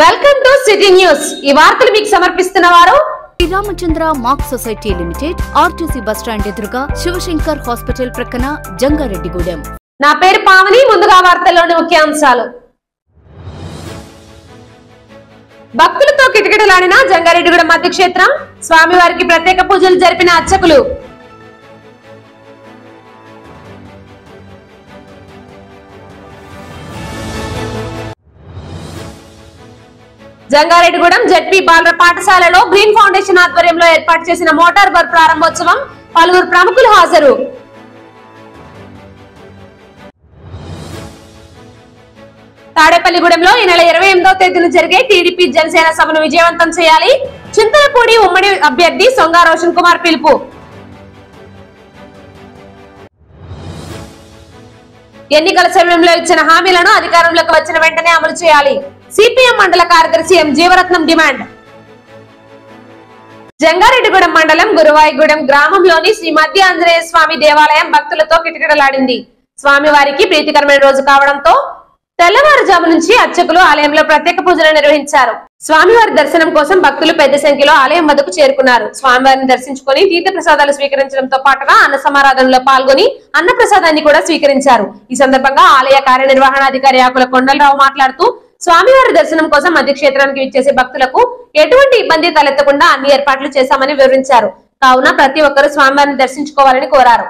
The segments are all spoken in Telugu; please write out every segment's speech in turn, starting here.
Welcome to city news. ఈ వార్తలు మీకు సమర్పిస్తున్నవారు Ramachandra mark society limited, RTC bus stand ఎదురుగా, శివశంకర్ హాస్పిటల్ ప్రక్కన, జంగారెడ్డిగూడెం। నా పేరు పావని। ముందుగా వార్తల్లోని ముఖ్యాంశాలు। భక్తులతో కిటకిటలాడిన జంగారెడ్డిగూడెం మధ్యక్షేత్రం, స్వామివారికి ప్రత్యేక పూజలు జరిపిన అర్చకులు। జంగారెడ్డిగూడెం జెడ్పీ బాలుర పాఠశాలలో గ్రీన్ ఫౌండేషన్ ఆధ్వర్యంలో ఏర్పాటు చేసిన మోటార్ బర్ ప్రారంభోత్సవం, పలువురు ప్రముఖులు హాజరు। తాడేపల్లిగూడెంలో ఈ నెల 28వ తేదీన జరిగే టీడీపీ జనసేన సభను విజయవంతం చేయాలి, చింతలపూడి ఉమ్మడి అభ్యర్థి సొంగ రోషన్ కుమార్ పిలుపు। ఎన్నికల సమయంలో ఇచ్చిన హామీలను అధికారంలోకి వచ్చిన వెంటనే అమలు చేయాలి, సిపిఎం మండల కార్యదర్శి ఎం జీవరత్నం డిమాండ్। జంగారెడ్డిగూడెం మండలం గురువాయిగూడెం గ్రామంలోని శ్రీ మధ్య ఆంజనేయ స్వామి దేవాలయం భక్తులతో కిటకిటలాడింది। స్వామివారికి ప్రీతికరమైన రోజు కావడంతో తెల్లవారుజాము నుంచి అర్చకులు ఆలయంలో ప్రత్యేక పూజలు నిర్వహించారు। స్వామివారి దర్శనం కోసం భక్తులు పెద్ద సంఖ్యలో ఆలయం వద్దకు చేరుకున్నారు। స్వామివారిని దర్శించుకుని తీర్థ ప్రసాదాలు స్వీకరించడంతో పాటుగా అన్న సమారాధనలో పాల్గొని అన్న ప్రసాదాన్ని కూడా స్వీకరించారు। ఈ సందర్భంగా ఆలయ కార్యనిర్వహణాధికారి ఆకుల కొండలరావు మాట్లాడుతూ, స్వామివారి దర్శనం కోసం మధ్యక్షేత్రానికి విచ్చేసే భక్తులకు ఎటువంటి ఇబ్బంది తలెత్తకుండా అన్ని ఏర్పాట్లు చేశామని వివరించారు। కావున ప్రతి ఒక్కరూ స్వామివారిని దర్శించుకోవాలని కోరారు।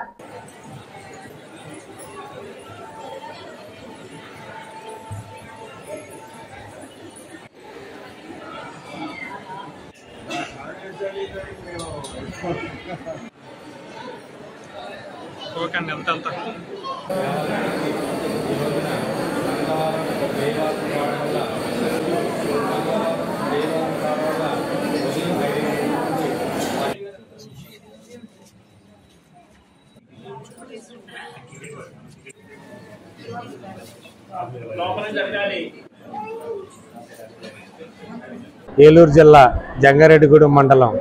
ఏలూరు జిల్లా జంగారెడ్డిగూడెం మండలం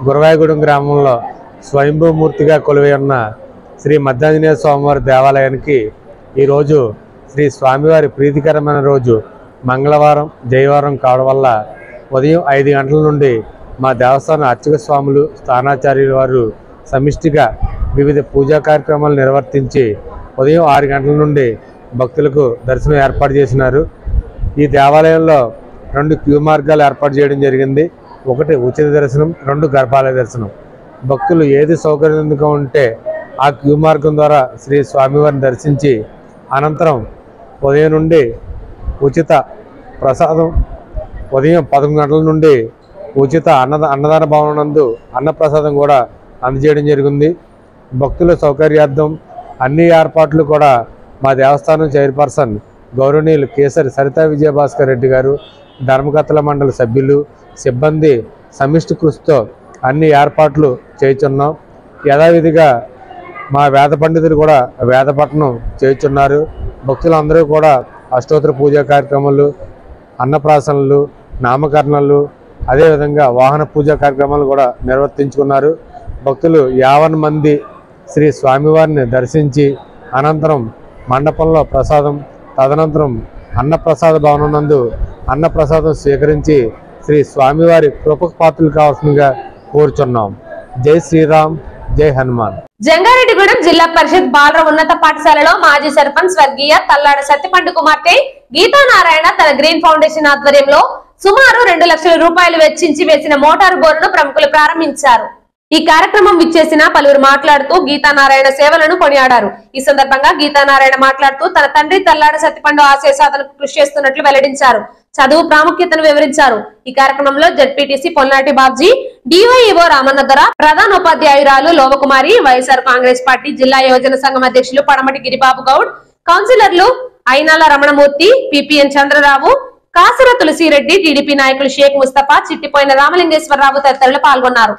గురవాయిగూడెం గ్రామంలో స్వయంభూమూర్తిగా కొలువై ఉన్న శ్రీ మధ్యాంజనేయ స్వామివారి దేవాలయానికి ఈరోజు శ్రీ స్వామివారి ప్రీతికరమైన రోజు మంగళవారం జయవారం కావడం వల్ల ఉదయం 5 గంటల నుండి మా దేవస్థాన అర్చక స్వాములు స్థానాచార్యుల వారు సమిష్టిగా వివిధ పూజా కార్యక్రమాలు నిర్వర్తించి ఉదయం 6 గంటల నుండి భక్తులకు దర్శనం ఏర్పాటు చేసినారు। ఈ దేవాలయంలో 2 క్యూ మార్గాలు ఏర్పాటు చేయడం జరిగింది। ఒకటి ఉచిత దర్శనం, 2 గర్భాలయ దర్శనం। భక్తులు ఏది సౌకర్యంగా ఉంటే ఆ క్యూ మార్గం ద్వారా శ్రీ స్వామివారిని దర్శించి అనంతరం ఉదయం నుండి ఉచిత ప్రసాదం, ఉదయం 11 గంటల నుండి ఉచిత అన్నదాన భవనం నందు అన్నప్రసాదం కూడా అందజేయడం జరిగింది। భక్తుల సౌకర్యార్థం అన్ని ఏర్పాట్లు కూడా మా దేవస్థానం చైర్పర్సన్ గౌరవనీయులు కేసరి సరితా విజయభాస్కర్ రెడ్డి గారు, ధర్మకర్తల మండలి సభ్యులు, సిబ్బంది సమిష్టి కృషితో అన్ని ఏర్పాట్లు చేయుచున్నాం। యథావిధిగా మా వేద పండితులు కూడా వేదపట్నం చేయుచున్నారు। భక్తులందరూ కూడా అష్టోత్తర పూజా కార్యక్రమాలు, అన్నప్రాసనలు, నామకరణలు, అదేవిధంగా వాహన పూజా కార్యక్రమాలు కూడా నిర్వర్తించుకున్నారు। భక్తులు 50 మంది శ్రీ స్వామివారిని దర్శించి అనంతరం మండపంలో ప్రసాదం, తదనంతరం అన్నప్రసాద భవనం నందు అన్నప్రసాదం స్వీకరించి శ్రీ స్వామివారి కృపకు పాత్రలు కావాల్సిందిగా కోరుచున్నాం। జై శ్రీరామ్, జై హనుమాన్। జంగారెడ్డిగూడెం జిల్లా పరిషత్ బాలుర ఉన్నత పాఠశాలలో మాజీ సర్పంచ్ స్వర్గీయ తల్లాడ సత్యపండు కుమార్తె గీతానారాయణ తన గ్రీన్ ఫౌండేషన్ ఆధ్వర్యంలో సుమారు 2 లక్షల రూపాయలు వెచ్చించి వేసిన మోటారు బోరును ప్రముఖులు ప్రారంభించారు। ఈ కార్యక్రమం విచ్చేసిన పలువురు మాట్లాడుతూ గీతానారాయణ సేవలను కొనియాడారు। ఈ సందర్భంగా గీతానారాయణ మాట్లాడుతూ తన తండ్రి తల్లాడ సత్యపండు ఆశయ సాధనకు కృషి చేస్తున్నట్లు వెల్లడించారు। చదువు ప్రాముఖ్యతను వివరించారు। ఈ కార్యక్రమంలో జెడ్పీటీసీ పొల్నాటి బాబ్జీ, డివైఈఓ రామన్నదర, ప్రధానోపాధ్యాయురాలు లోవకుమారి, వైఎస్ఆర్ కాంగ్రెస్ పార్టీ జిల్లా యువజన సంఘం అధ్యక్షులు పడమటి గిరిబాబు గౌడ్, కౌన్సిలర్లు అయినాల రమణమూర్తి, పిపిఎన్ చంద్రరావు, కాసర తులసిరెడ్డి, టీడీపీ నాయకులు షేక్ ముస్తఫా, చిట్టిపోయిన రామలింగేశ్వరరావు తదితరులు పాల్గొన్నారు।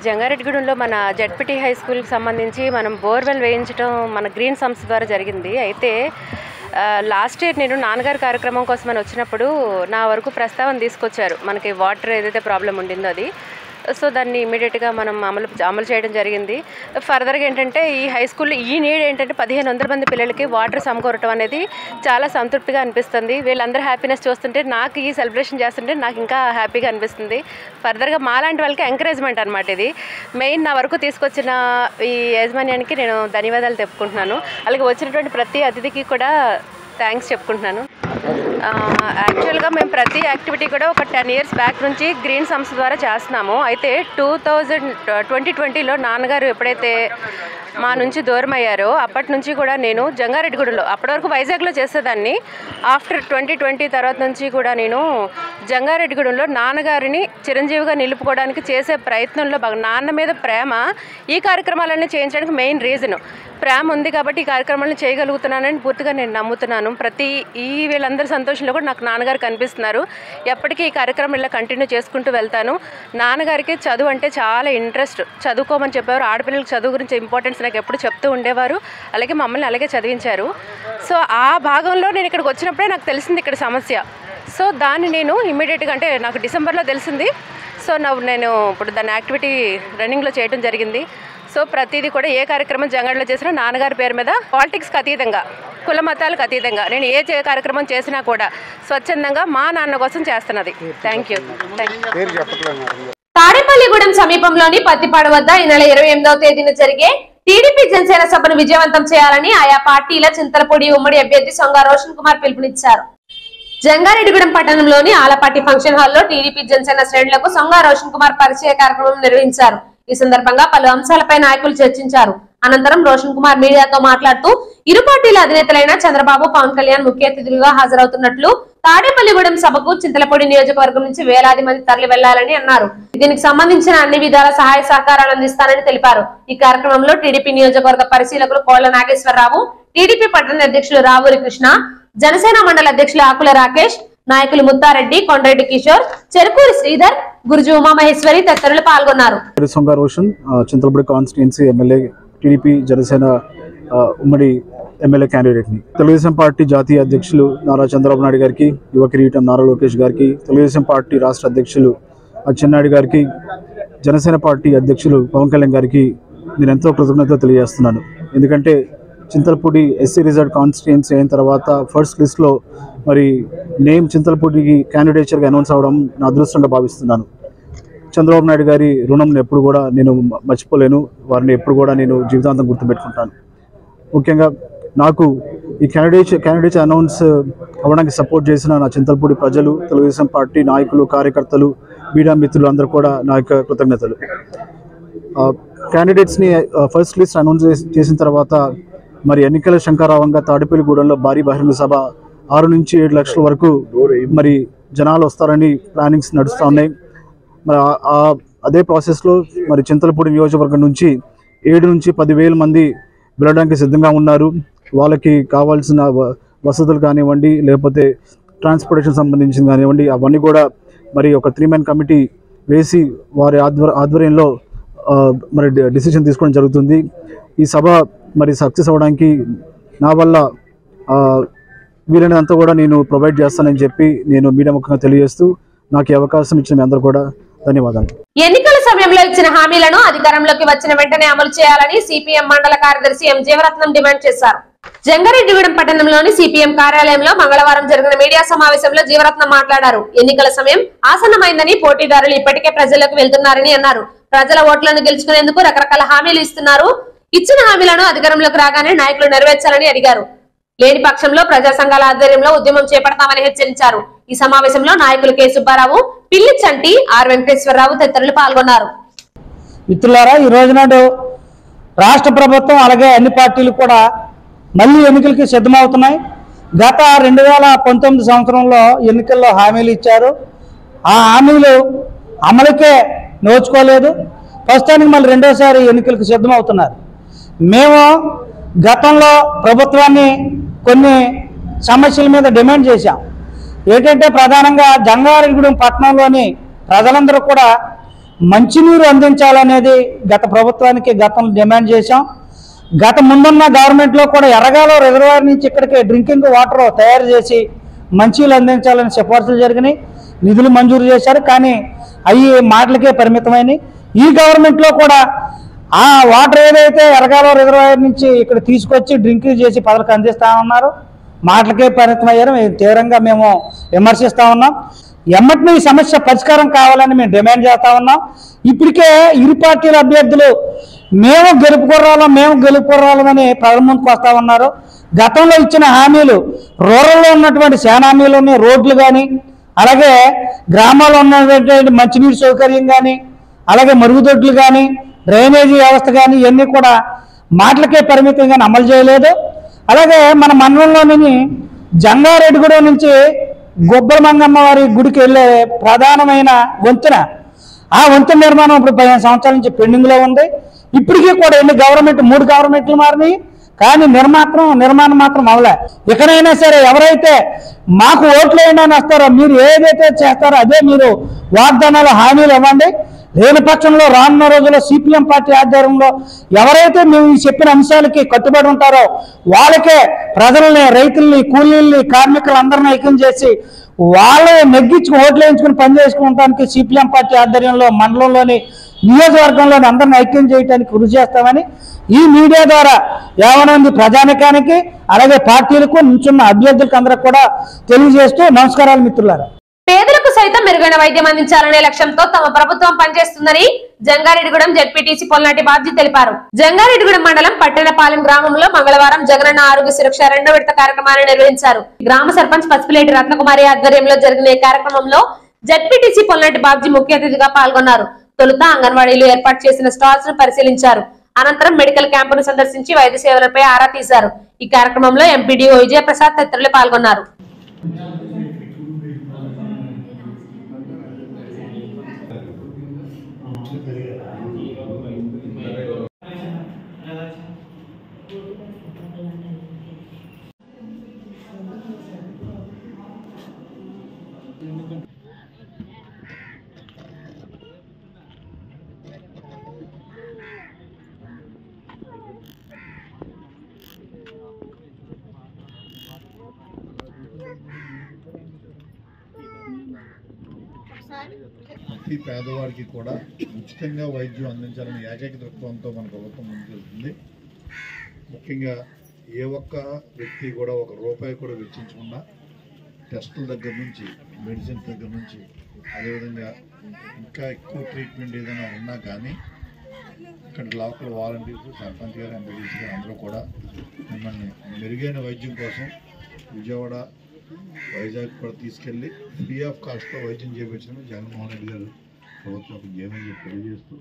జంగారెడ్డిగూడెంలో మన జెడ్పీటీ హై స్కూల్కి సంబంధించి మనం బోర్వెల్ వేయించడం మన గ్రీన్ సంస్థ ద్వారా జరిగింది। అయితే లాస్ట్ ఇయర్ నేను నాన్నగారి కార్యక్రమం కోసం అని వచ్చినప్పుడు నా వరకు ప్రస్తావన తీసుకొచ్చారు, మనకి వాటర్ ఏదైతే ప్రాబ్లం ఉండిందో అది సో దాన్ని ఇమీడియట్గా మనం అమలు చేయడం జరిగింది. ఫర్దర్గా ఏంటంటే ఈ హై స్కూల్లో ఈ నీడ్ ఏంటంటే 1500 మంది పిల్లలకి వాటర్ సమకూరటం అనేది చాలా సంతృప్తిగా అనిపిస్తుంది. వీళ్ళందరూ హ్యాపీనెస్ చూస్తుంటే నాకు ఈ సెలబ్రేషన్ చేస్తుంటే నాకు ఇంకా హ్యాపీగా అనిపిస్తుంది. ఫర్దర్గా మాలాంటి వాళ్ళకి ఎంకరేజ్మెంట్ అనమాట. ఇది మెయిన్ నా వరకు తీసుకొచ్చిన ఈ యాజమాన్యానికి నేను ధన్యవాదాలు చెప్పుకుంటున్నాను. అలాగే వచ్చినటువంటి ప్రతి అతిథికి కూడా థ్యాంక్స్ చెప్పుకుంటున్నాను. యాక్చువల్గా మేము ప్రతి యాక్టివిటీ కూడా ఒక 10 years బ్యాక్ నుంచి గ్రీన్ సంస్థ ద్వారా చేస్తున్నాము. అయితే 2020లో నాన్నగారు ఎప్పుడైతే మా నుంచి దూరం అయ్యారో అప్పటి నుంచి కూడా నేను జంగారెడ్డిగూడలో, అప్పటి వరకు వైజాగ్లో చేసేదాన్ని. ఆఫ్టర్ 2020 తర్వాత నుంచి కూడా నేను జంగారెడ్డిగూడెంలో నాన్నగారిని చిరంజీవిగా నిలుపుకోవడానికి చేసే ప్రయత్నంలో నాన్న మీద ప్రేమ ఈ కార్యక్రమాలన్నీ చేయించడానికి మెయిన్ రీజన్. ప్రేమ ఉంది కాబట్టి ఈ కార్యక్రమాలను చేయగలుగుతున్నానని పూర్తిగా నేను నమ్ముతున్నాను. వీళ్ళందరి సంతోషంలో కూడా నాకు నాన్నగారు కనిపిస్తున్నారు. ఎప్పటికీ ఈ కార్యక్రమం ఇలా కంటిన్యూ చేసుకుంటూ వెళ్తాను. నాన్నగారికి చదువు అంటే చాలా ఇంట్రెస్ట్. చదువుకోమని చెప్పేవారు. ఆడపిల్లలకు చదువు గురించి ఇంపార్టెన్స్ నాకు ఎప్పుడు చెప్తూ ఉండేవారు. అలాగే మమ్మల్ని అలాగే చదివించారు. సో ఆ భాగంలో నేను ఇక్కడికి వచ్చినప్పుడే నాకు తెలిసింది ఇక్కడ సమస్య. సో దాన్ని నేను ఇమ్మీడియట్గా, అంటే నాకు డిసెంబర్లో తెలిసింది. సో నేను ఇప్పుడు దాన్ని యాక్టివిటీ రన్నింగ్లో చేయడం జరిగింది. సో ప్రతిదీ కూడా ఏ కార్యక్రమం జంగారెడ్డిలో చేసినా నాన్నగారి పేరు మీద, పాలిటిక్స్కి అతీతంగా, కుల మతాలకు అతీతంగా నేను ఏ కార్యక్రమం చేసినా కూడా స్వచ్ఛందంగా మా నాన్న కోసం చేస్తున్నది. Thank you. తాడేపల్లిగూడెం సమీపంలోని పత్తిపాడు వద్ద ఈ నెల 28వ తేదీన జరిగే టీడీపీ జనసేన సభను విజయవంతం చేయాలని ఆయా పార్టీల చింతలపూడి ఉమ్మడి అభ్యర్థి సొంగ రోషన్ కుమార్ పిలుపునిచ్చారు. జంగారెడ్డిగూడెం పట్టణంలోని ఆలపాటి ఫంక్షన్ హాల్లో టీడీపీ జనసేన శ్రేణులకు సొంగ రోషన్ కుమార్ పరిచయ కార్యక్రమం నిర్వహించారు. ఈ సందర్భంగా పలు అంశాలపై నాయకులు చర్చించారు. అనంతరం రోషన్ కుమార్ మీడియాతో మాట్లాడుతూ ఇరు పార్టీల అధినేతలైన చంద్రబాబు, పవన్ కళ్యాణ్ ముఖ్య అతిథులుగా హాజరవుతున్నట్లు, తాడేపల్లిగూడెం సభకు చింతలపూడి నియోజకవర్గం నుంచి వేలాది మంది తరలి వెళ్లాలని అన్నారు. దీనికి సంబంధించిన అన్ని విధాల సహాయ సహకారాలు అందిస్తానని తెలిపారు. ఈ కార్యక్రమంలో టీడీపీ నియోజకవర్గ పరిశీలకులు కోళ్ల నాగేశ్వరరావు, టీడీపీ పట్టణ అధ్యక్షులు రావూరి కృష్ణ, జనసేన మండల అధ్యక్షులు ఆకుల రాకేష్, నాయకులు ముత్తారెడ్డి, కొండరెడ్డి కిషోర్, చెరుకూరి శ్రీధర్, గురుజు ఉమామహేశ్వరి తదితరులు పాల్గొన్నారు. Songa Roshan, Chintalapudi constituency MLA, TDP Janasena ఉమ్మడి ఎమ్మెల్యే క్యాండిడేట్ని. తెలుగుదేశం పార్టీ జాతీయ అధ్యక్షులు నారా చంద్రబాబు నాయుడు గారికి, యువ కిరీటం నారా లోకేష్ గారికి, తెలుగుదేశం పార్టీ రాష్ట్ర అధ్యక్షులు అచ్చెన్నాయుడు గారికి, జనసేన పార్టీ అధ్యక్షులు పవన్ కళ్యాణ్ గారికి నేను ఎంతో కృతజ్ఞత తెలియజేస్తున్నాను. ఎందుకంటే చింతలపూడి ఎస్సీ రిజర్వ్డ్ కాన్స్టిట్యుయెన్సీ అయిన తర్వాత ఫస్ట్ లిస్ట్లో మరి నేమ్ చింతలపూడికి క్యాండిడేచర్గా అనౌన్స్ అవ్వడం నా అదృష్టంగా భావిస్తున్నాను. చంద్రబాబు నాయుడు గారి రుణం ఎప్పుడు కూడా నేను మర్చిపోలేను. వారిని ఎప్పుడు కూడా నేను జీవితాంతం గుర్తుపెట్టుకుంటాను. ముఖ్యంగా నాకు ఈ క్యాండిడేట్ అనౌన్స్ అవ్వడానికి సపోర్ట్ చేసిన నా చింతలపూడి ప్రజలు, తెలుగుదేశం పార్టీ నాయకులు, కార్యకర్తలు, మీడియా మిత్రులు అందరూ కూడా నా యొక్క కృతజ్ఞతలు. క్యాండిడేట్స్ని ఫస్ట్ లిస్ట్ అనౌన్స్ చేసిన తర్వాత మరి ఎన్నికల శంఖారావంగా తాడేపల్లిగూడెంలో భారీ బహిరంగ సభ 6 నుంచి 7 లక్షల వరకు మరి జనాలు వస్తారని ప్లానింగ్స్ నడుస్తూ ఉన్నాయి. మరి అదే ప్రాసెస్లో మరి చింతలపూడి నియోజకవర్గం నుంచి 7 నుంచి 10,000 మంది వెళ్ళడానికి సిద్ధంగా ఉన్నారు. వాళ్ళకి కావాల్సిన వసతులు కానివ్వండి, లేకపోతే ట్రాన్స్పోర్టేషన్ సంబంధించింది కానివ్వండి, అవన్నీ కూడా మరి ఒక 3-man కమిటీ వేసి వారి ఆధ్వర్యంలో మరి డిసిషన్ తీసుకోవడం జరుగుతుంది. ఈ సభ మరి సక్సెస్ అవ్వడానికి నా వల్ల వీలైనంత కూడా నేను ప్రొవైడ్ చేస్తానని చెప్పి నేను మీడియా ముఖంగా తెలియజేస్తూ నాకు ఈ అవకాశం ఇచ్చిన మీ అందరూ కూడా ధన్యవాదాలు. ఎన్నికల సమయంలో ఇచ్చిన హామీలను అధికారంలోకి వచ్చిన వెంటనే అమలు చేయాలని సిపిఎం మండల కార్యదర్శి ఎం జీవరత్నం డిమాండ్ చేశారు. జంగారెడ్డిగూడెం పట్టణంలోని సిపిఎం కార్యాలయంలో మంగళవారం జరిగిన మీడియా సమావేశంలో జీవరత్నం మాట్లాడారు. ఎన్నికల సమయం ఆసన్నమైందని, పోటీదారులు ఇప్పటికే ప్రజలకు వెళ్తున్నారని అన్నారు. ప్రజల ఓట్లను గెలుచుకునేందుకు రకరకాల హామీలు ఇస్తున్నారు. ఇచ్చిన హామీలను అధికారంలోకి రాగానే నాయకులు నెరవేర్చాలని అడిగారు. లేని పక్షంలో ప్రజా సంఘాల ఆధ్వర్యంలో ఉద్యమం చేపడతామని హెచ్చరించారు. ఈ సమావేశంలో నాయకులు కె సుబ్బారావు, పిల్లి చంటి, ఆర్ వెంకటేశ్వరరావు తదితరులు పాల్గొన్నారు. మిత్రులారా, ఈ రోజు నాడు రాష్ట్ర ప్రభుత్వం అలాగే అన్ని పార్టీలు కూడా మళ్ళీ ఎన్నికలకి సిద్ధమవుతున్నాయి. గత 2019 సంవత్సరంలో ఎన్నికల్లో హామీలు ఇచ్చారు. ఆ హామీలు అమలుకే నోచుకోలేదు. ప్రస్తుతానికి మళ్ళీ రెండోసారి ఎన్నికలకు సిద్ధమవుతున్నారు. మేము గతంలో ప్రభుత్వాన్ని కొన్ని సమస్యల మీద డిమాండ్ చేశాం. ఏంటంటే ప్రధానంగా జంగారెడ్డిగూడెం పట్టణంలోని ప్రజలందరూ కూడా మంచినీరు అందించాలనేది గత ప్రభుత్వానికి గతంలో డిమాండ్ చేశాం. గత ముందున్న గవర్నమెంట్లో కూడా ఎర్రగాలో రిజర్వాయర్ నుంచి ఇక్కడికి డ్రింకింగ్ వాటర్ తయారు చేసి మంచినీళ్ళు అందించాలని సిఫార్సులు జరిగినాయి. నిధులు మంజూరు చేశారు, కానీ అవి మాటలకే పరిమితమైనవి. ఈ గవర్నమెంట్లో కూడా ఆ వాటర్ ఏదైతే ఎరగాలో రిజర్వాయర్ నుంచి ఇక్కడ తీసుకొచ్చి డ్రింకింగ్ చేసి ప్రజలకు అందిస్తా ఉన్నారు, మాటలకే పరిమితమయ్యారు. తీవ్రంగా మేము విమర్శిస్తా ఉన్నాం. ఎమ్మటిని ఈ సమస్య పరిష్కారం కావాలని మేము డిమాండ్ చేస్తా ఉన్నాం. ఇప్పటికే ఇరు పార్టీల అభ్యర్థులు మేము గెలుపుకోరాలని ప్రజల ముందుకు వస్తా ఉన్నారు. గతంలో ఇచ్చిన హామీలు, రూరల్లో ఉన్నటువంటి చాలా హామీలు ఉన్నాయి, రోడ్లు కానీ, అలాగే గ్రామాల్లో ఉన్నటువంటి మంచినీటి సౌకర్యం కానీ, అలాగే మరుగుదొడ్లు కానీ, డ్రైనేజీ వ్యవస్థ కానీ, ఇవన్నీ కూడా మాటలకే పరిమితంగా అమలు చేయలేదు. అలాగే మన మండలంలోని జంగారెడ్డిగూడెం నుంచి గొబ్బల మంగమ్మ వారి గుడికి వెళ్ళే ప్రధానమైన వంతెన, ఆ వంతెన నిర్మాణం ఇప్పుడు 15 సంవత్సరాల నుంచి పెండింగ్లో ఉంది. ఇప్పటికీ కూడా 3 గవర్నమెంట్లు మారినాయి, కానీ నిర్మాణం మాత్రం అవలే. ఎక్కడైనా సరే ఎవరైతే మాకు ఓట్లు వేయండి అని వస్తారో, మీరు ఏదైతే చేస్తారో అదే మీరు వాగ్దానాలు, హామీలు ఇవ్వండి. లేని పక్షంలో రానున్న రోజుల్లో సిపిఎం పార్టీ ఆధ్వర్యంలో ఎవరైతే మేము చెప్పిన అంశాలకి కట్టుబడి ఉంటారో వాళ్ళకే ప్రజల్ని, రైతుల్ని, కూలీల్ని, కార్మికులందరినీ ఐక్యం చేసి వాళ్ళని నెగ్గించుకుని ఓట్లు వేయించుకుని పనిచేసుకుంటానికి సిపిఎం పార్టీ ఆధ్వర్యంలో మండలంలోని, నియోజకవర్గంలోని అందరిని ఐక్యం చేయడానికి కృషి చేస్తామని ఈ మీడియా ద్వారా యావనంది ప్రజానికానికి, అలాగే పార్టీలకు, నుంచున్న అభ్యర్థులకు అందరికి కూడా తెలియజేస్తూ నమస్కారాలు మిత్రులారా. పేదలకు సైతం మెరుగైన వైద్యం అందించాలనే లక్ష్యంతో తమ ప్రభుత్వం పనిచేస్తుందని జంగారెడ్డిగూడెం జెడ్పీటీసీ పొల్నాటి బాబ్జీ తెలిపారు. జంగారెడ్డిగూడెం మండలం పట్టణపాలెం గ్రామంలో మంగళవారం జగనన్న ఆరోగ్య సురక్ష 2వ విడత కార్యక్రమాన్ని నిర్వహించారు. గ్రామ సర్పంచ్ పసుపులేటి రత్నకుమారి ఆధ్వర్యంలో జరిగిన ఈ కార్యక్రమంలో జెడ్పీటీసీ పొల్నాటి బాబ్జీ ముఖ్య అతిథిగా పాల్గొన్నారు. తొలుత అంగన్వాడీలు ఏర్పాటు చేసిన స్టాల్స్ ను పరిశీలించారు. అనంతరం మెడికల్ క్యాంపును సందర్శించి వైద్య సేవలపై ఆరా తీశారు. ఈ కార్యక్రమంలో ఎంపీడీఓ విజయప్రసాద్ తదితరులు పాల్గొన్నారు. ప్రతి పేదవాడికి కూడా ఉచితంగా వైద్యం అందించాలని ఏకైక దృక్పథంతో మన ప్రభుత్వం ముందుకెళ్తుంది. ముఖ్యంగా ఏ ఒక్క వ్యక్తి కూడా ₹1 కూడా వెచ్చించకుండా టెస్టుల దగ్గర నుంచి, మెడిసిన్స్ దగ్గర నుంచి, అదేవిధంగా ఇంకా ఎక్కువ ట్రీట్మెంట్ ఏదైనా ఉన్నా కానీ ఇక్కడ లోకల్ వాలంటీర్స్, సర్పంచ్ గారు, ఎంపీడీసీ గారు అందరూ కూడా మిమ్మల్ని మెరుగైన వైద్యం కోసం విజయవాడ, వైజాగ్ కూడా తీసుకెళ్ళి ఫ్రీ ఆఫ్ కాస్ట్తో వైద్యం చేయించడం జగన్మోహన్ రెడ్డి గారు ప్రభుత్వం ఏమని తెలియజేస్తూ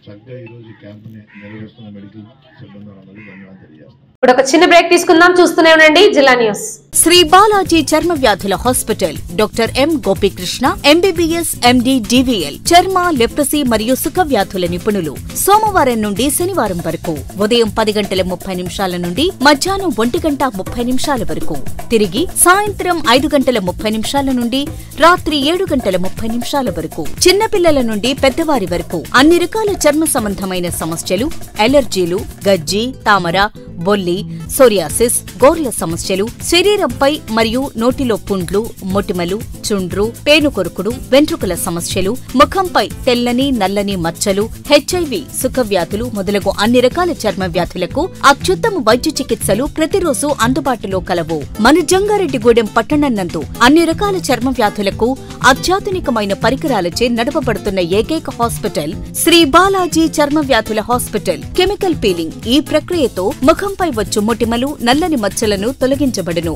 చక్కగా ఈరోజు ఈ క్యాంపుని నిర్వహిస్తున్న మెడికల్ సిబ్బంది అందరికీ ధన్యవాదాలు తెలియజేస్తాం. ఇప్పుడు ఒక చిన్న బ్రేక్ తీసుకుందాం. చూస్తూనే ఉండండి జిల్లా న్యూస్. శ్రీ బాలాజీ చర్మ వ్యాధుల hospital doctor M Gopikrishna MBBS MD DVL చర్మ, లెప్రసీ మరియు సుఖ వ్యాధుల నిపుణులు. సోమవారం నుండి శనివారం వరకు ఉదయం 10:30 నుండి మధ్యాహ్నం 1:30 వరకు, తిరిగి సాయంత్రం 5:30 నుండి రాత్రి 7:30 వరకు. చిన్నపిల్లల నుండి పెద్దవారి వరకు అన్ని రకాల చర్మ సంబంధమైన సమస్యలు, ఎలర్జీలు, గజ్జి, తామర, బొల్లి, సోరియాసిస్, గోర్ల సమస్యలు, శరీరంపై మరియు నోటిలో పుండ్లు, మొటిమలు, చుండ్రు, పేనుకొరుకుడు, వెంట్రుకల సమస్యలు, ముఖంపై తెల్లని, నల్లని మచ్చలు, హెచ్ఐవి, సుఖ వ్యాధులు మొదలగు అన్ని రకాల చర్మ వ్యాధులకు అత్యుత్తమ వైద్య చికిత్సలు ప్రతిరోజు అందుబాటులో కలవు. మన జంగారెడ్డిగూడెం పట్టణం నందు అన్ని రకాల చర్మ వ్యాధులకు అత్యాధునికమైన పరికరాలచే నడపబడుతున్న ఏకైక హాస్పిటల్ శ్రీ బాలాజీ చర్మ వ్యాధుల హాస్పిటల్. కెమికల్ పీలింగ్ ఈ ప్రక్రియతో ముఖంపై వచ్చు మొటిమలు, నల్లని మచ్చలను తొలగించబడును.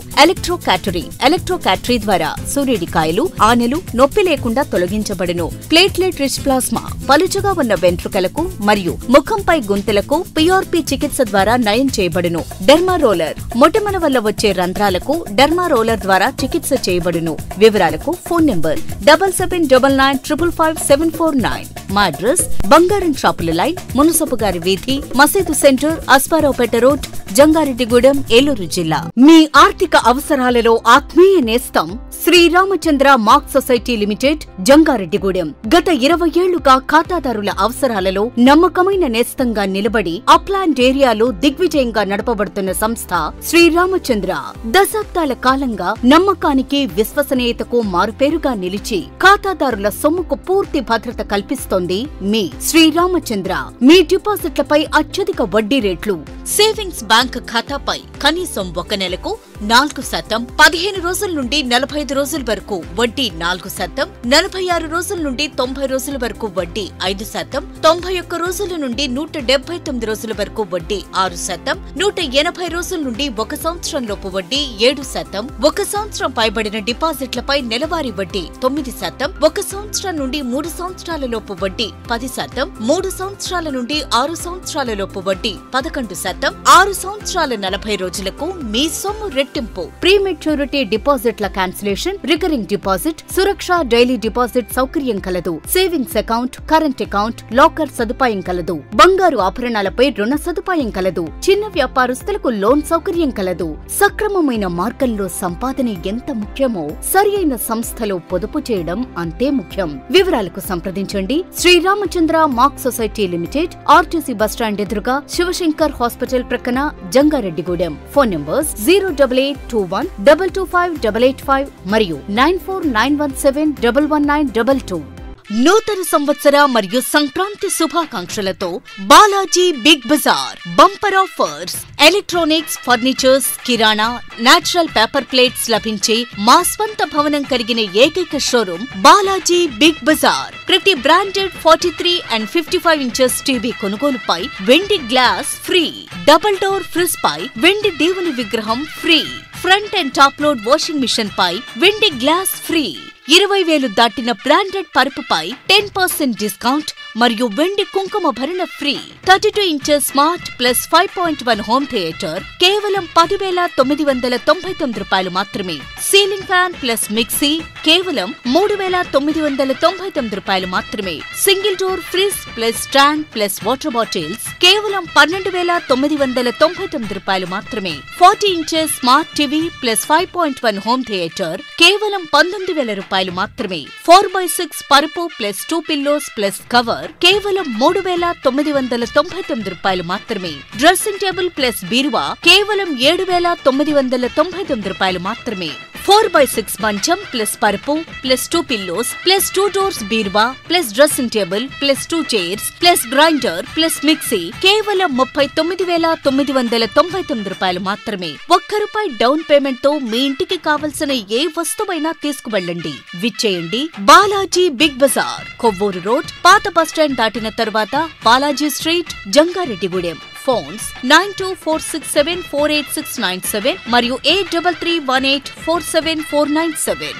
ఎలక్ట్రోకాటరీ ద్వారా సూర్యుడికాయలు, ఆనెలు నొప్పి లేకుండా తొలగించబడును. ప్లేట్లెట్ రిచ్ ప్లాస్మా పలుచగా ఉన్న వెంట్రుకలకు మరియు ముఖంపై గుంతలకు పిఆర్పి చికిత్స ద్వారా నయం చేయబడును. డెర్మా రోలర్ మొటిమల వల్ల వచ్చే రంధ్రాలకు డెర్మా రోలర్ ద్వారా చికిత్స చేయబడును. వివరాలకు ఫోన్ నంబర్ 7799555749. మా అడ్రస్ బంగారం షాపుల లైన్, మునసపు గారి వీధి, మసీదు సెంటర్, అస్పారావుపేట రోడ్, జంగారెడ్డిగూడెం, ఏలూరు జిల్లా. మీ ఆర్థిక అవసరాలలో ఆత్మీయ నేస్తం Sriramachandra mark society limited, Jangareddygudem. గత 20 ఏళ్లుగా ఖాతాదారుల అవసరాలలో నమ్మకమైన నేస్తంగా నిలబడి అప్లాండ్ ఏరియాలో దిగ్విజయంగా నడపబడుతున్న సంస్థ శ్రీరామచంద్ర. దశాబ్దాల కాలంగా నమ్మకానికి, విశ్వసనీయతకు మారుపేరుగా నిలిచి ఖాతాదారుల సొమ్ముకు పూర్తి భద్రత కల్పిస్తోంది మీ శ్రీరామచంద్ర. మీ డిపాజిట్లపై అత్యధిక వడ్డీ రేట్లు. సేవింగ్స్ బ్యాంక్ ఖాతాపై కనీసం 1 నెలకు 4%, 15 రోజుల నుండి 45 రోజుల వరకు వడ్డీ 4%, 46 రోజుల నుండి 90 రోజుల వరకు వడ్డీ 5%, 91 రోజుల నుండి 179 రోజుల వరకు వడ్డీ 6%, 180 రోజుల నుండి 1 సంవత్సరంలోపు వడ్డీ 7%, 1 సంవత్సరం పైబడిన డిపాజిట్లపై నెలవారీ వడ్డీ 9%, 1 సంవత్సరం నుండి 3 సంవత్సరాల లోపు వడ్డీ 10%, 3 సంవత్సరాల నుండి 6 సంవత్సరాల లోపు వడ్డీ 11%, 6 సంవత్సరాల 40 రోజులకు మీ సొమ్ము రెట్టింపు. ప్రీమెచ్యూరిటీ డిపాజిట్ల క్యాన్సిలేషన్, రికరింగ్ డిపాజిట్, సురక్ష డైలీ డిపాజిట్ సౌకర్యం కలదు. Savings account, current account, locker సదుపాయం కలదు. బంగారు ఆభరణాలపై రుణ సదుపాయం కలదు. చిన్న వ్యాపారస్తులకు లోన్ సౌకర్యం కలదు. సక్రమమైన మార్గంలో సంపాదన ఎంత ముఖ్యమో సరియైన సంస్థలో పొదుపు చేయడం అంతే ముఖ్యం. వివరాలకు సంప్రదించండి. Sriramachandra mark society limited, RTC bus stand ఎదురుగా, శివశంకర్ హాస్పిటల్ ప్రక్కన, జంగారెడ్డిగూడెం. ఫోన్ నంబర్స్ 08821 225 885 మరియు 94917 11922. నూతన సంవత్సర మరియు సంక్రాంతి శుభాకాంక్షలతో Balaji big bazaar bumper offers. Electronics, furnitures, కిరాణా, నేచురల్ పేపర్ ప్లేట్స్ లభించే మా స్వంత భవనం కలిగిన ఏకైక షోరూం బాలాజీ బిగ్ బజార్. ప్రతి బ్రాండెడ్ 43 and 55 ఇంచెస్ టీవీ కొనుగోలుపై వెండి glass free. Double door fridge పై వెండి దేవుని విగ్రహం free. Front and top load washing machine పై వెండి గ్లాస్ ఫ్రీ. 20,000 దాటిన బ్రాండెడ్ పరుపుపై 10% డిస్కౌంట్ మరియు వెండి కుంకుమ భరణ free. 32 inches smart plus 5.1 home theatre కేవలం 10,999 రూపాయలు మాత్రమే. సీలింగ్ ఫ్యాన్ ప్లస్ మిక్సీ కేవలం 3,999 రూపాయలు మాత్రమే. Single door fridge plus stand plus water bottles కేవలం 12,999 రూపాయలు మాత్రమే. 40 inches smart TV plus 5.1 home theatre కేవలం 19,000 రూపాయలు మాత్రమే. 4x6 పరుపు ప్లస్ 2 పిల్లోస్ ప్లస్ కవర్ కేవలం 3,999 రూపాయలు మాత్రమే. డ్రెస్సింగ్ టేబుల్ ప్లస్ బీరువా కేవలం 7,999 రూపాయలు మాత్రమే. 4x6 మంచం ప్లస్ పరుపు ప్లస్ 2 పిల్లోస్ ప్లస్ 2 డోర్స్ బీరువా plus dressing table plus 2 chairs plus grinder plus mixie కేవలం 39,999 రూపాయలు మాత్రమే. ₹1 డౌన్ పేమెంట్ తో మీ ఇంటికి కావలసిన ఏ వస్తువైనా తీసుకువెళ్ళండి. విచ్చేయండి బాలాజీ బిగ్ బజార్, కొవ్వూరు రోడ్, పాత బస్టాండ్ దాటిన తరువాత బాలాజీ స్ట్రీట్, జంగారెడ్డిగూడెం. ఫోన్స్ 9246748697 మరియు 8331847497.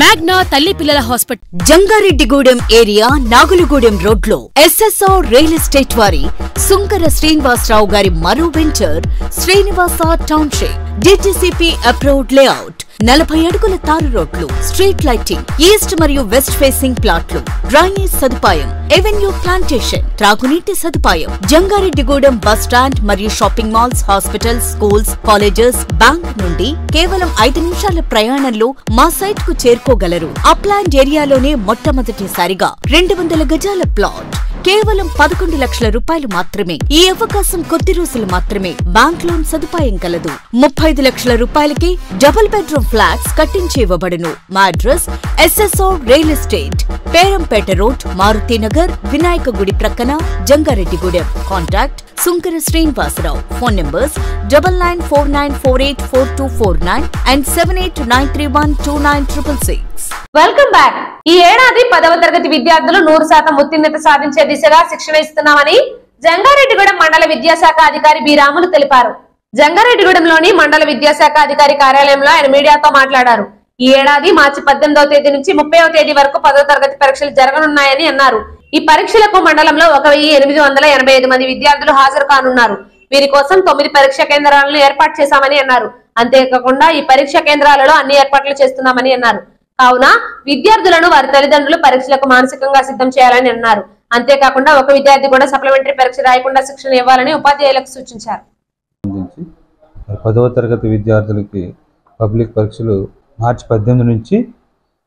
మ్యాగ్నా తల్లి పిల్లల హాస్పిటల్, జంగారెడ్డిగూడెం ఏరియా, నాగులగూడెం రోడ్లో ఎస్ఎస్ఆర్ రియల్ ఎస్టేట్ వారి సుంకర శ్రీనివాసరావు గారి మరో venture Srinivasa township. DTCP approved layout, 40 అడుగుల తారు రోడ్లు, స్ట్రీట్ లైటింగ్, ఈస్ట్ మరియు వెస్ట్ ఫేసింగ్ ప్లాట్లు, డ్రైనేజ్ సదుపాయం, ఎవెన్యూ ప్లాంటేషన్, త్రాగునీటి సదుపాయం. జంగారెడ్డిగూడెం బస్ స్టాండ్ మరియు shopping malls, hospitals, schools, colleges, bank నుండి కేవలం 5 నిమిషాల ప్రయాణంలో మా సైట్ కు చేరుకోగలరు. అప్లాండ్ ఏరియాలోనే మొట్టమొదటిసారిగా 200 గజాల ప్లాట్ కేవలం 11 లక్షల రూపాయలు మాత్రమే. ఈ అవకాశం కొద్ది రోజులు మాత్రమే. బ్యాంక్ లోన్ సదుపాయం కలదు. 35 లక్షల రూపాయలకి డబుల్ బెడ్రూమ్ ఫ్లాట్స్ కట్టించి ఇవ్వబడును. మా address SSR real estate, Perampeta road, Marutinagar, Vinayaka గుడి ప్రక్కన, Jangareddygudem. Contact Sunkara Srinivasarao. Phone numbers 9994848429 and 7893129666. Welcome back. ఈ ఏడాది 10వ తరగతి విద్యార్థులు 100% ఉత్తీర్ణత సాధించే దిశగా శిక్షణ ఇస్తున్నామని జంగారెడ్డిగూడెం మండల విద్యాశాఖ అధికారి బి రాములు తెలిపారు. జంగారెడ్డిగూడెంలోని మండల విద్యాశాఖ అధికారి కార్యాలయంలో ఆయన మీడియాతో మాట్లాడారు. ఈ ఏడాది మార్చి 18వ తేదీ నుంచి 30వ తేదీ వరకు 10వ తరగతి పరీక్షలు జరగనున్నాయని అన్నారు. ఈ పరీక్షలకు మండలంలో 1885 మంది విద్యార్థులు హాజరు కానున్నారు. వీరి కోసం 9 పరీక్షా కేంద్రాలను ఏర్పాటు చేశామని అన్నారు. అంతేకాకుండా ఈ పరీక్షా కేంద్రాలలో అన్ని ఏర్పాట్లు చేస్తున్నామని అన్నారు. కావున విద్యార్థులను వారి తల్లిదండ్రులు పరీక్షలకు మానసికంగా సిద్ధం చేయాలని అన్నారు. అంతేకాకుండా ఒక విద్యార్థి కూడా సప్లిమెంటరీ పరీక్ష రాయకుండా శిక్షణ ఇవ్వాలని ఉపాధ్యాయులకు సూచించారు. 10వ తరగతి విద్యార్థులకి పబ్లిక్ పరీక్షలు మార్చి 18 నుంచి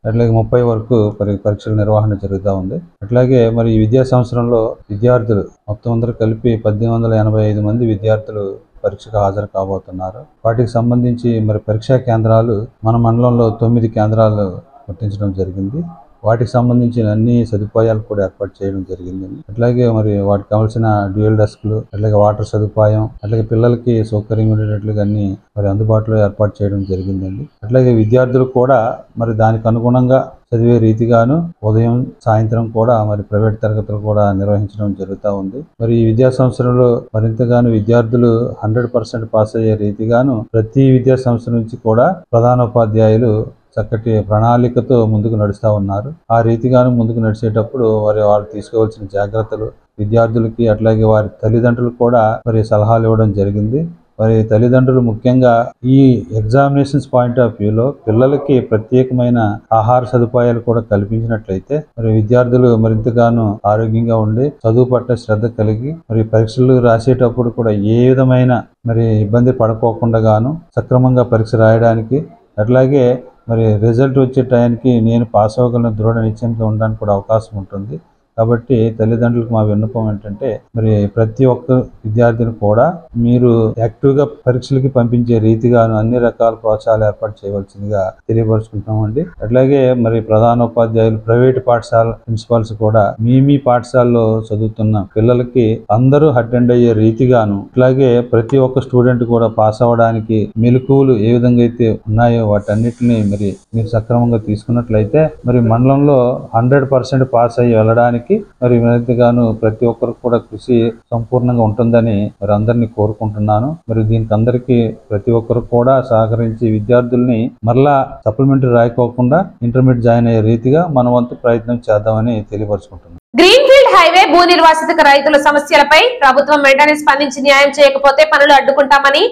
అట్లాగే 30 వరకు పరీక్షల నిర్వహణ జరుగుతూ ఉంది. అట్లాగే మరి ఈ విద్యా సంవత్సరంలో విద్యార్థులు మొత్తం అందరూ కలిపి 1885 మంది విద్యార్థులు పరీక్షకు హాజరు కాబోతున్నారు. వాటికి సంబంధించి మరి పరీక్షా కేంద్రాలు మన మండలంలో 9 కేంద్రాలు గుర్తించడం జరిగింది. వాటికి సంబంధించిన అన్ని సదుపాయాలు కూడా ఏర్పాటు చేయడం జరిగిందండి. అట్లాగే మరి వాటికి కావాల్సిన డ్యూయల్ డెస్క్లు, అట్లాగే వాటర్ సదుపాయం, అట్లాగే పిల్లలకి సౌకర్యం ఉండేటట్లుగా అన్ని మరి అందుబాటులో ఏర్పాటు చేయడం జరిగిందండి. అట్లాగే విద్యార్థులు కూడా మరి దానికి అనుగుణంగా చదివే రీతిగాను ఉదయం సాయంత్రం కూడా మరి ప్రైవేట్ తరగతులు కూడా నిర్వహించడం జరుగుతూ ఉంది. మరి ఈ విద్యా సంవత్సరంలో మరింతగాను విద్యార్థులు 100% పాస్ అయ్యే రీతిగాను ప్రతి విద్యా సంవత్సరం నుంచి కూడా ప్రధానోపాధ్యాయులు చక్కటి ప్రణాళికతో ముందుకు నడుస్తూ ఉన్నారు. ఆ రీతిగాను ముందుకు నడిచేటప్పుడు వారు తీసుకోవాల్సిన జాగ్రత్తలు విద్యార్థులకి అట్లాగే వారి తల్లిదండ్రులు కూడా మరి సలహాలు ఇవ్వడం జరిగింది. మరి తల్లిదండ్రులు ముఖ్యంగా ఈ ఎగ్జామినేషన్స్ పాయింట్ ఆఫ్ వ్యూలో పిల్లలకి ప్రత్యేకమైన ఆహార సదుపాయాలు కూడా కల్పించినట్లయితే మరి విద్యార్థులు మరింతగాను ఆరోగ్యంగా ఉండి చదువు పట్ల శ్రద్ధ కలిగి మరి పరీక్షలు రాసేటప్పుడు కూడా ఏ విధమైన మరి ఇబ్బంది పడుకోకుండా గాను సక్రమంగా పరీక్ష రాయడానికి అట్లాగే మరి రిజల్ట్ వచ్చే టైంకి నేను పాస్ అవ్వగలను దృఢ నిశ్చయంతో ఉండడానికి కూడా అవకాశం ఉంటుంది. కాబట్టి తల్లిదండ్రులకు మా విన్నపం ఏంటంటే మరి ప్రతి ఒక్క విద్యార్థిని కూడా మీరు యాక్టివ్గా పరీక్షలకి పంపించే రీతిగాను అన్ని రకాల ప్రోత్సాహాలు ఏర్పాటు చేయవలసిందిగా తెలియపరుచుకుంటామండి. అట్లాగే మరి ప్రధానోపాధ్యాయులు ప్రైవేట్ పాఠశాల ప్రిన్సిపాల్స్ కూడా మీ పాఠశాలలో చదువుతున్న పిల్లలకి అందరూ అటెండ్ అయ్యే రీతిగాను అట్లాగే ప్రతి ఒక్క స్టూడెంట్ కూడా పాస్ అవ్వడానికి మెలకువలు ఏ విధంగా అయితే ఉన్నాయో వాటన్నిటిని మరి మీరు సక్రమంగా తీసుకున్నట్లయితే మరి మండలంలో 100% పాస్ అయ్యి వెళ్ళడానికి మరి మరింతగాను ప్రతి ఒక్కరికి కూడా కృషి సంపూర్ణంగా ఉంటుందని మరి అందరినీ కోరుకుంటున్నాను. మరి దీనికి అందరికీ ప్రతి ఒక్కరు కూడా సహకరించి విద్యార్థుల్ని మరలా సప్లిమెంటరీ రాయకోకుండా ఇంటర్మీడియట్ జాయిన్ అయ్యే రీతిగా మన వంతు ప్రయత్నం చేద్దామని తెలియపరుచుకుంటున్నాను. గ్రీన్ఫీల్డ్ హైవే భూ నిర్వాసిత రైతుల సమస్యలపై ప్రభుత్వం వెంటనే స్పందించి న్యాయం చేయకపోతే పనులు అడ్డుకుంటామని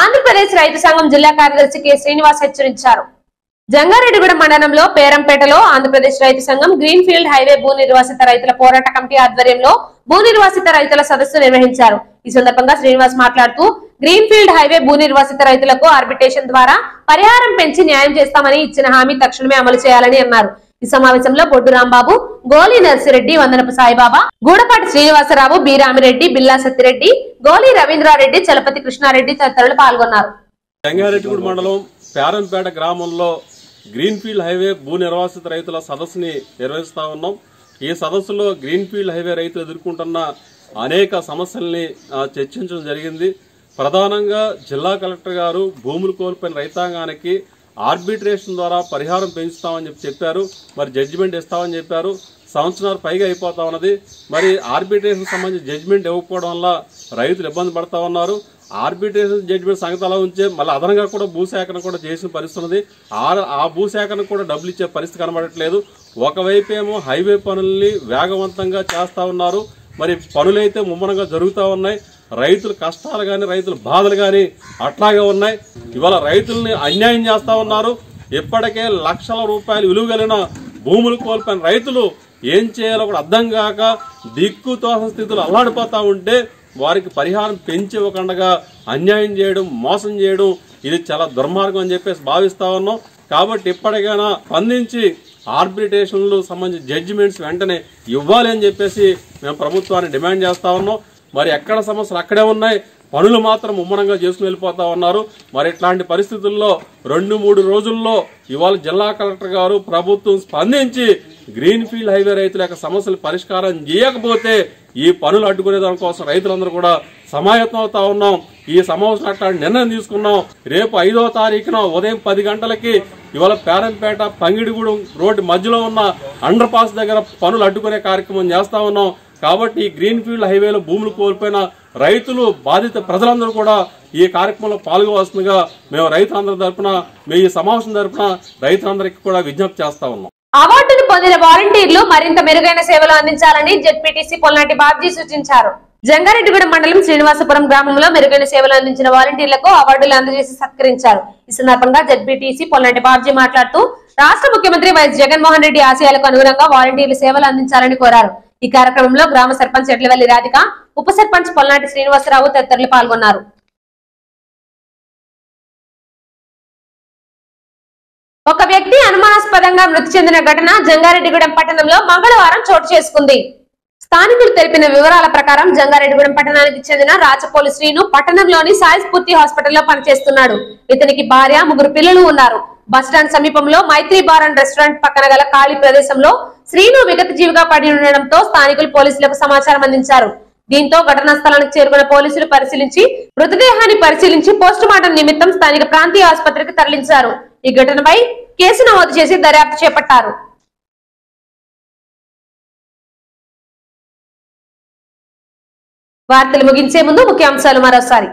ఆంధ్రప్రదేశ్ రైతు సంఘం జిల్లా కార్యదర్శి కె శ్రీనివాస్ హెచ్చరించారు. జంగారెడ్డిగూడెం మండలంలో పేరంపేటలో ఆంధ్రప్రదేశ్ రైతు సంఘం గ్రీన్ఫీల్డ్ హైవే భూ నిర్వాసిత రైతుల పోరాట కమిటీ ఆధ్వర్యంలో భూ నిర్వాసిత రైతుల సదస్సు నిర్వహించారు. ఈ సందర్భంగా శ్రీనివాస్ మాట్లాడుతూ గ్రీన్ఫీల్డ్ హైవే భూ నిర్వాసిత రైతులకు ఆర్బిట్రేషన్ ద్వారా పరిహారం పెంచి న్యాయం చేస్తామని ఇచ్చిన హామీ తక్షణమే అమలు చేయాలని అన్నారు. ఈ సమావేశంలో బొడ్డు రాంబాబు, గోలి నర్సిరెడ్డి, వందనపు సాయిబాబా, గూడపాటి శ్రీనివాసరావు, బి రామిరెడ్డి, బిల్లా సత్తిరెడ్డి, గోలి రవీంద్రారెడ్డి, చలపతి కృష్ణారెడ్డి తదితరులు పాల్గొన్నారు. జంగారెడ్డిగూడెం మండలం పేరంపేట గ్రామంలో గ్రీన్ఫీల్డ్ హైవే భూ నిర్వాసిత రైతుల సదస్సుని నిర్వహిస్తా ఉన్నాం. ఈ సదస్సులో గ్రీన్ఫీల్డ్ హైవే రైతులు ఎదుర్కొంటున్న అనేక సమస్యల్ని చర్చించడం జరిగింది. ప్రధానంగా జిల్లా కలెక్టర్ గారు భూములు కోల్పోయిన రైతాంగానికి ఆర్బిట్రేషన్ ద్వారా పరిహారం పెంచుతామని చెప్పారు. మరి జడ్జిమెంట్ ఇస్తామని చెప్పారు. సంవత్సరాలు పైగా అయిపోతా ఉన్నది. మరి ఆర్బిట్రేషన్ సంబంధించి జడ్జిమెంట్ ఇవ్వకపోవడం వల్ల రైతులు ఇబ్బంది పడతా ఉన్నారు. ఆర్బిట్రేషన్ జడ్జిమెంట్ సంగతి అలా ఉంచే మళ్ళీ అదనంగా కూడా భూసేకరణ కూడా చేసిన పరిస్థితి ఉన్నది. ఆ భూసేకరణ కూడా డబ్బులు ఇచ్చే పరిస్థితి కనబడట్లేదు. ఒకవైపు ఏమో హైవే పనుల్ని వేగవంతంగా చేస్తా ఉన్నారు. మరి పనులైతే ముమ్మరంగా జరుగుతూ ఉన్నాయి. రైతుల కష్టాలు కానీ రైతుల బాధలు కానీ అట్లాగే ఉన్నాయి. ఇవాళ రైతుల్ని అన్యాయం చేస్తా ఉన్నారు. ఇప్పటికే లక్షల రూపాయలు విలువ కలిగిన భూములు కోల్పోయిన రైతులు ఏం చేయాలో కూడా అర్థం కాక దిక్కుతోస స్థితులు అల్లాడిపోతా ఉంటే వారికి పరిహారం పెంచి ఇవ్వకుండా అన్యాయం చేయడం, మోసం చేయడం ఇది చాలా దుర్మార్గం అని చెప్పేసి భావిస్తా ఉన్నాం. కాబట్టి ఇప్పటికైనా స్పందించి ఆర్బిట్రేషన్లు సంబంధించి జడ్జిమెంట్స్ వెంటనే ఇవ్వాలి అని చెప్పేసి మేము ప్రభుత్వాన్ని డిమాండ్ చేస్తా ఉన్నాం. మరి ఎక్కడ సమస్యలు అక్కడే ఉన్నాయి, పనులు మాత్రం ముమ్మరంగా చేసుకుని వెళ్ళిపోతా ఉన్నారు. మరి ఇట్లాంటి పరిస్థితుల్లో 2-3 రోజుల్లో ఇవాళ జిల్లా కలెక్టర్ గారు ప్రభుత్వం స్పందించి గ్రీన్ఫీల్డ్ హైవే రైతుల యొక్క సమస్యలు పరిష్కారం చేయకపోతే ఈ పనులు అడ్డుకునే దానికోసం రైతులందరూ కూడా సమాయత్తం అవుతా ఉన్నాం. ఈ సమావేశం అట్లాంటి నిర్ణయం తీసుకున్నాం. రేపు 5వ తారీఖున ఉదయం 10 గంటలకి ఇవాళ పేరంపేట పంగిడిగూడెం రోడ్డు మధ్యలో ఉన్న అండర్ పాస్ దగ్గర పనులు అడ్డుకునే కార్యక్రమం చేస్తా ఉన్నాం. కాబట్టి గ్రీన్ఫీల్డ్ హైవేలో భూములు కోల్పోయిన రైతులు, బాధిత ప్రజలందరూ కూడా ఈ కార్యక్రమంలో పాల్గొవలసిందిగా మేము రైతులందరి తరఫున, ఈ సమావేశం తరఫున రైతులందరికీ కూడా విజ్ఞప్తి చేస్తా ఉన్నాం. అవార్డును పొందిన వాలంటీర్లు మరింత మెరుగైన సేవలు అందించాలని జెడ్పీటీసీ పొల్నాటి బాబ్జీ సూచించారు. జంగారెడ్డిగూడెం మండలం శ్రీనివాసపురం గ్రామంలో మెరుగైన సేవలు అందించిన వాలంటీర్లకు అవార్డులు అందజేసి సత్కరించారు. ఈ సందర్భంగా జెడ్పీటీసీ పొల్నాటి బాబ్జీ మాట్లాడుతూ రాష్ట్ర ముఖ్యమంత్రి వైఎస్ జగన్మోహన్ రెడ్డి ఆశయాలకు అనుగుణంగా వాలంటీర్లు సేవలు అందించాలని కోరారు. ఈ కార్యక్రమంలో గ్రామ సర్పంచ్ ఎడ్లవల్లి రాధిక, ఉప సర్పంచ్ పొల్నాటి శ్రీనివాసరావు తదితరులు పాల్గొన్నారు. ఒక వ్యక్తి అనుమానాస్పదంగా మృతి చెందిన ఘటన జంగారెడ్డిగూడెం పట్టణంలో మంగళవారం చోటు చేసుకుంది. స్థానికులు తెలిపిన వివరాల ప్రకారం జంగారెడ్డిగూడెం పట్టణానికి చెందిన రాచపోలు శ్రీను పట్టణంలోని సాయి స్ఫూర్తి హాస్పిటల్లో పనిచేస్తున్నాడు. ఇతనికి భార్య, 3 పిల్లలు ఉన్నారు. బస్టాండ్ సమీపంలో మైత్రి బార్ అండ్ రెస్టారెంట్ పక్కన గల ఖాళీ ప్రదేశంలో శ్రీను విగత జీవిగా పడి ఉండడంతో స్థానికులు పోలీసులకు సమాచారం అందించారు. దీంతో ఘటనా స్థలానికి చేరుకున్న పోలీసులు మృతదేహాన్ని పరిశీలించి పోస్టుమార్టం నిమిత్తం స్థానిక ప్రాంతీయ ఆసుపత్రికి తరలించారు. ఈ ఘటనపై కేసు నమోదు చేసి దర్యాప్తు చేపట్టారు. వార్తలు ముగించే ముందు ముఖ్యాంశాలు మరోసారి.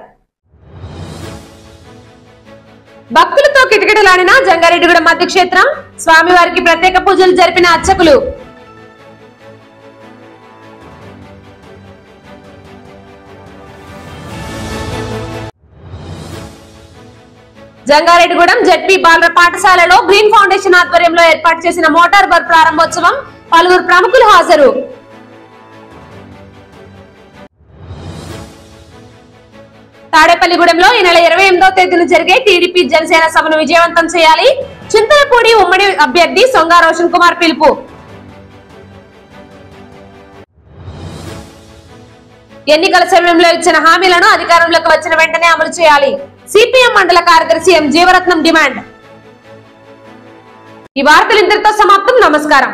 భక్తులతో కిటకిటలాడిన జంగారెడ్డిగూడెం మధ్యక్షేత్రం, స్వామివారికి ప్రత్యేక పూజలు జరిపిన అర్చకులు. జంగారెడ్డిగూడెం జెడ్పీ బాలుర పాఠశాలలో గ్రీన్ ఫౌండేషన్ ఆధ్వర్యంలో ఏర్పాటు చేసిన మోటార్ బర్ ప్రారంభోత్సవం, పలువురు ప్రముఖులు హాజరు. తాడేపల్లిగూడెంలో ఈ నెల 28వ తేదీన జరిగే టీడీపీ జనసేన సభను విజయవంతం చేయాలి. చింతలపూడి ఉమ్మడి అభ్యర్థి సొంగ రోషన్ కుమార్ పిలుపు. ఎన్నికల సమయంలో ఇచ్చిన హామీలను అధికారంలోకి వచ్చిన వెంటనే అమలు చేయాలి. సిపిఎం మండల కార్యదర్శి ఎం జీవరత్నం డిమాండ్. ఈ వార్తలు ఇంతటితో సమాప్తం. నమస్కారం.